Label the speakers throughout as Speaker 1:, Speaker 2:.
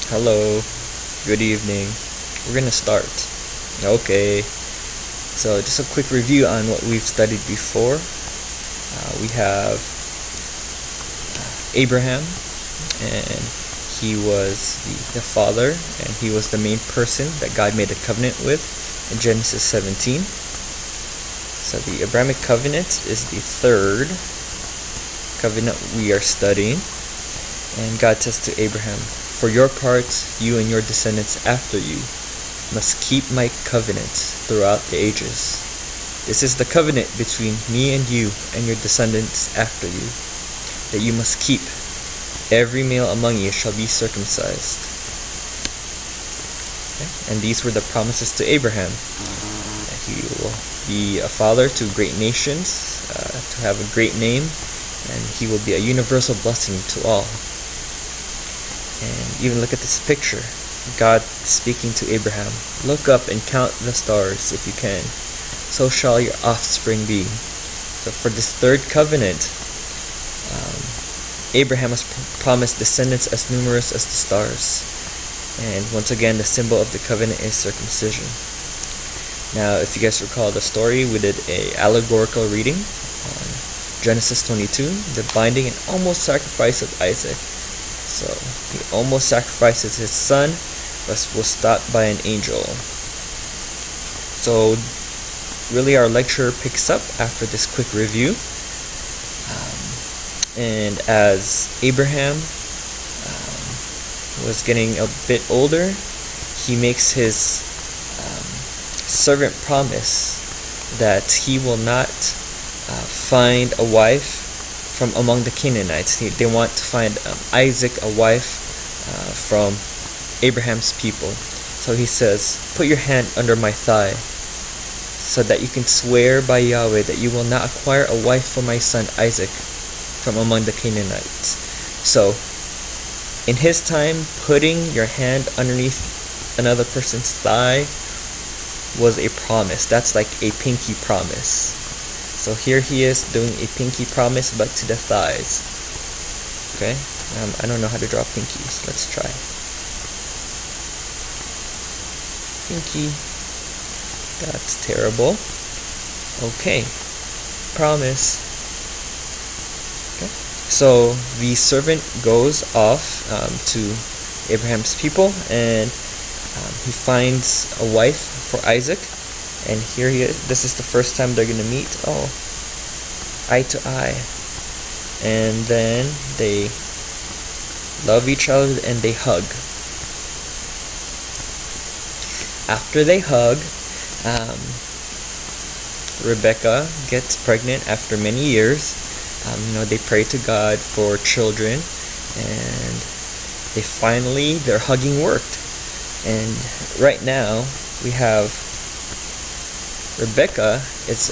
Speaker 1: Hello, good evening. We're gonna start. Okay, so just a quick review on what we've studied before. We have Abraham, and he was the father, and he was the main person that God made a covenant with in Genesis 17. So the Abrahamic covenant is the third covenant we are studying, and God says to Abraham, "For your part, you and your descendants after you must keep my covenant throughout the ages. This is the covenant between me and you and your descendants after you, that you must keep. Every male among you shall be circumcised." Okay? And these were the promises to Abraham. That he will be a father to great nations, to have a great name, and he will be a universal blessing to all. And even look at this picture. God speaking to Abraham, "Look up and count the stars if you can. So shall your offspring be." So for this third covenant, Abraham was promised descendants as numerous as the stars. And once again, the symbol of the covenant is circumcision. Now, if you guys recall the story, we did a allegorical reading on Genesis 22, the binding and almost sacrifice of Isaac. So he almost sacrifices his son, but was stopped by an angel. So really our lecture picks up after this quick review. And as Abraham was getting a bit older, he makes his servant promise that he will not find a wife from among the Canaanites. They want to find Isaac a wife from Abraham's people. So he says, "Put your hand under my thigh, so that you can swear by Yahweh that you will not acquire a wife for my son Isaac from among the Canaanites." So in his time, putting your hand underneath another person's thigh was a promise. That's like a pinky promise. So here he is doing a pinky promise, but to the thighs. Okay? I don't know how to draw pinkies. Let's try. Pinky. That's terrible. Okay. Promise. Okay. So the servant goes off to Abraham's people, and he finds a wife for Isaac. And here he is. This is the first time they're gonna meet. Oh, eye to eye. And then they love each other and they hug. After they hug, Rebecca gets pregnant after many years. They pray to God for children, and their hugging worked. And right now we have Rebecca is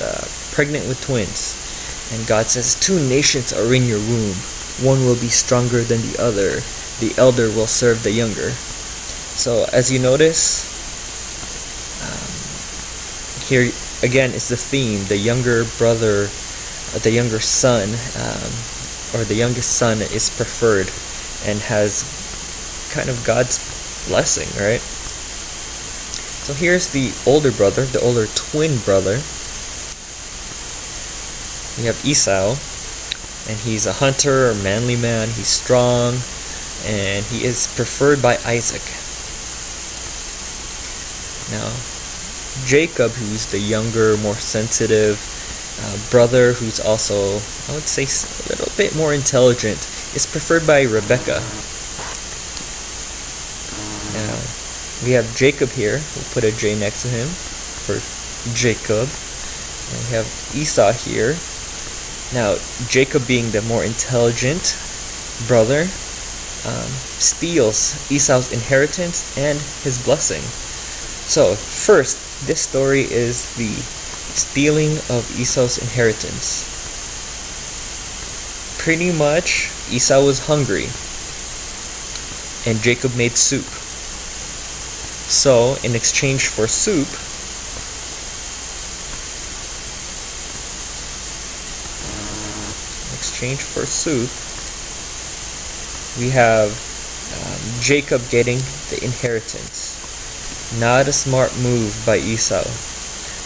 Speaker 1: pregnant with twins, and God says, "Two nations are in your womb. One will be stronger than the other. The elder will serve the younger." So as you notice, here again is the theme. The younger brother, the younger son, or the youngest son is preferred and has kind of God's blessing, right? So here's the older brother, the older twin brother. We have Esau, and he's a hunter, a manly man. He's strong, and he is preferred by Isaac. Now, Jacob, who's the younger, more sensitive brother, who's also, I would say, a little bit more intelligent, is preferred by Rebecca. Now, we have Jacob here. We'll put a J next to him for Jacob. And we have Esau here. Now, Jacob, being the more intelligent brother, steals Esau's inheritance and his blessing. So, first, this story is the stealing of Esau's inheritance. Pretty much, Esau was hungry, and Jacob made soup. So, in exchange for soup, we have Jacob getting the inheritance. Not a smart move by Esau.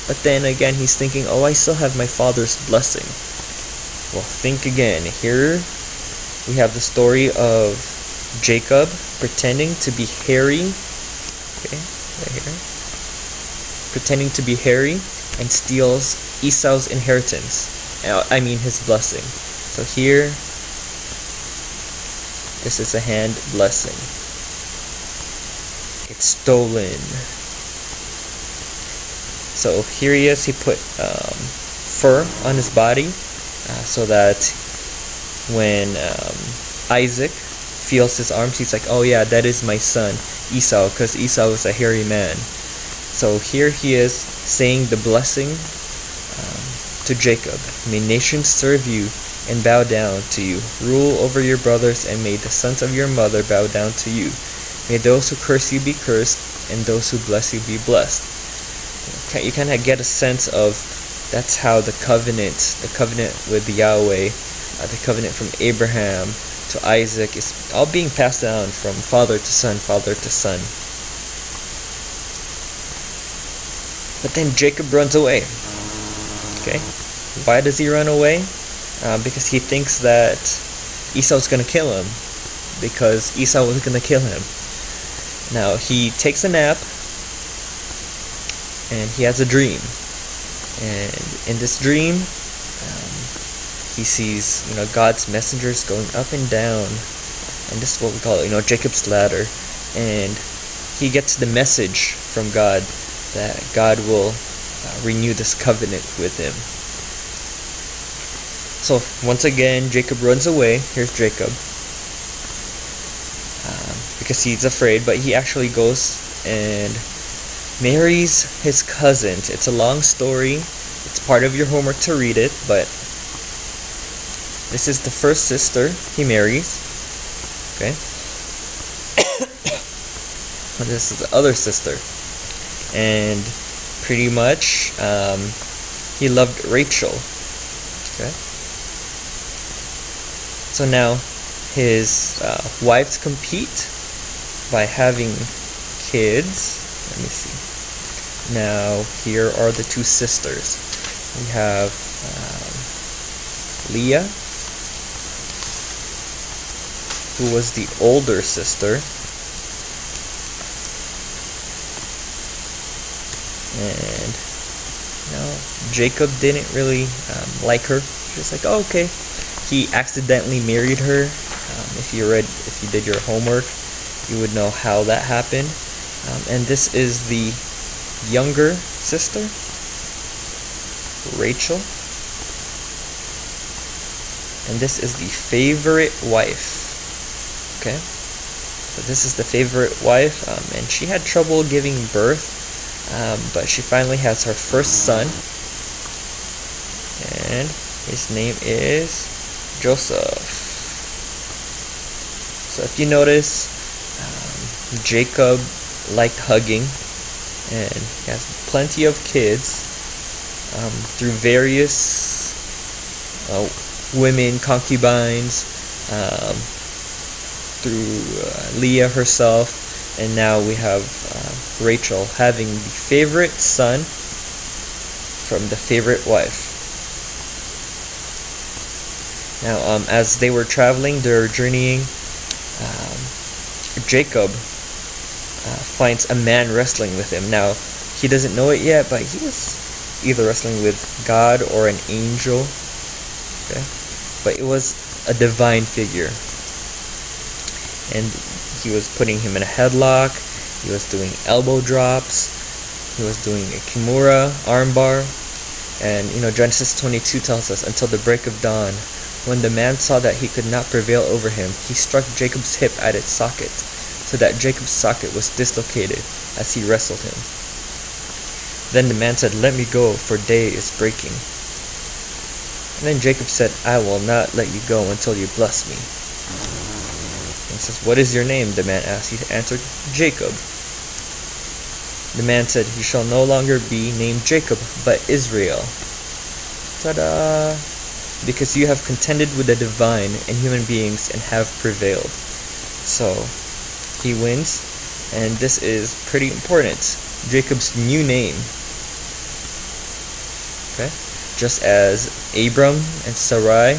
Speaker 1: But then again, he's thinking, oh, I still have my father's blessing. Well, think again. Here we have the story of Jacob pretending to be hairy. Okay, right here. Pretending to be hairy and steals Esau's inheritance. I mean his blessing. So here, this is a hand blessing. It's stolen. So here he is. He put fur on his body so that when Isaac feels his arms, he's like, oh yeah, that is my son Esau, because Esau is a hairy man. So here he is saying the blessing to Jacob. May nations serve you and bow down to you. Rule over your brothers, and may the sons of your mother bow down to you. May those who curse you be cursed, and those who bless you be blessed. You kind of get a sense of that's how the covenant with Yahweh, the covenant from Abraham to Isaac, is all being passed down from father to son, father to son. But then Jacob runs away. Okay, why does he run away? Because he thinks that Esau's gonna kill him, because Esau was gonna kill him. Now he takes a nap, and he has a dream. And in this dream, he sees, God's messengers going up and down, and this is what we call it, Jacob's ladder. And he gets the message from God that God will renew this covenant with him. So once again, Jacob runs away. Here's Jacob, because he's afraid, but he actually goes and marries his cousin. It's a long story. It's part of your homework to read it, but this is the first sister he marries. Okay. This is the other sister, and pretty much he loved Rachel. Okay. So now his wives compete by having kids. Let me see. Now here are the two sisters. We have Leah, who was the older sister, and Jacob didn't really like her. She was like, oh, okay. He accidentally married her. If you did your homework, you would know how that happened. And this is the younger sister, Rachel. And this is the favorite wife. Okay? So this is the favorite wife, and she had trouble giving birth, but she finally has her first son, and his name is Joseph. So if you notice, Jacob liked hugging, and he has plenty of kids through various women, concubines, through Leah herself, and now we have Rachel having the favorite son from the favorite wife. Now, as they were traveling, they're journeying, Jacob finds a man wrestling with him. Now, he doesn't know it yet, but he was either wrestling with God or an angel. Okay? But it was a divine figure. And he was putting him in a headlock. He was doing elbow drops. He was doing a kimura, armbar. And, Genesis 22 tells us, until the break of dawn, when the man saw that he could not prevail over him, he struck Jacob's hip at its socket, so that Jacob's socket was dislocated as he wrestled him. Then the man said, let me go, for day is breaking. And then Jacob said, I will not let you go until you bless me. And he says, what is your name? The man asked. He answered, Jacob. The man said, you shall no longer be named Jacob, but Israel. Ta-da! Because you have contended with the divine and human beings and have prevailed. So, he wins, and this is pretty important. Jacob's new name. Okay, just as Abram and Sarai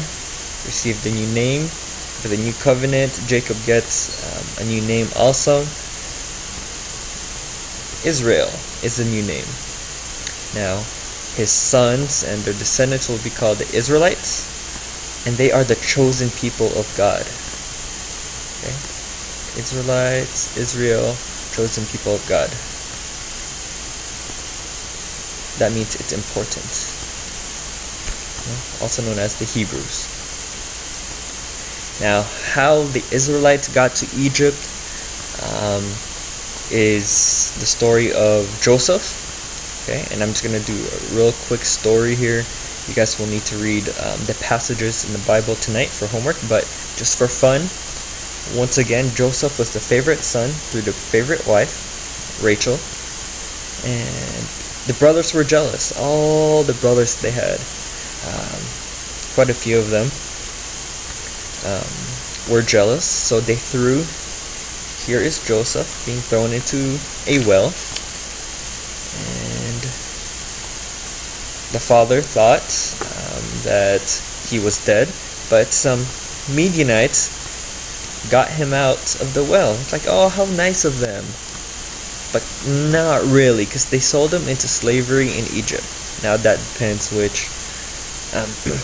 Speaker 1: received a new name for the new covenant, Jacob gets a new name also. Israel is the new name. Now, his sons and their descendants will be called the Israelites, and they are the chosen people of God. Okay? Israelites, Israel, chosen people of God. That means it's important. Also known as the Hebrews. Now, how the Israelites got to Egypt is the story of Joseph. Okay, and I'm just going to do a real quick story here. You guys will need to read the passages in the Bible tonight for homework, but just for fun, once again, Joseph was the favorite son through the favorite wife, Rachel, and the brothers were jealous. All the brothers they had, quite a few of them, were jealous, so they threw, here is Joseph being thrown into a well, and the father thought that he was dead, but some Midianites got him out of the well. It's like, oh, how nice of them. But not really, because they sold him into slavery in Egypt. Now that depends which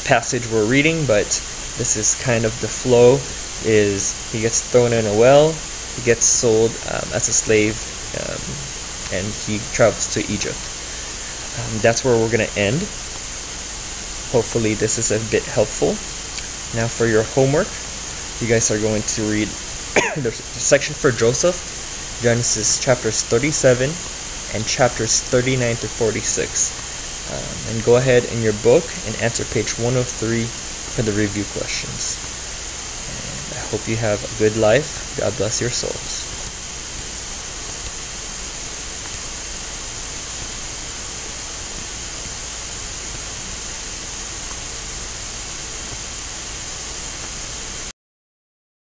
Speaker 1: passage we're reading, but this is kind of the flow, is he gets thrown in a well, he gets sold as a slave, and he travels to Egypt. That's where we're going to end. Hopefully this is a bit helpful. Now for your homework, you guys are going to read the section for Joseph, Genesis chapters 37 and chapters 39 to 46. And go ahead in your book and answer page 103 for the review questions. And I hope you have a good life. God bless your souls.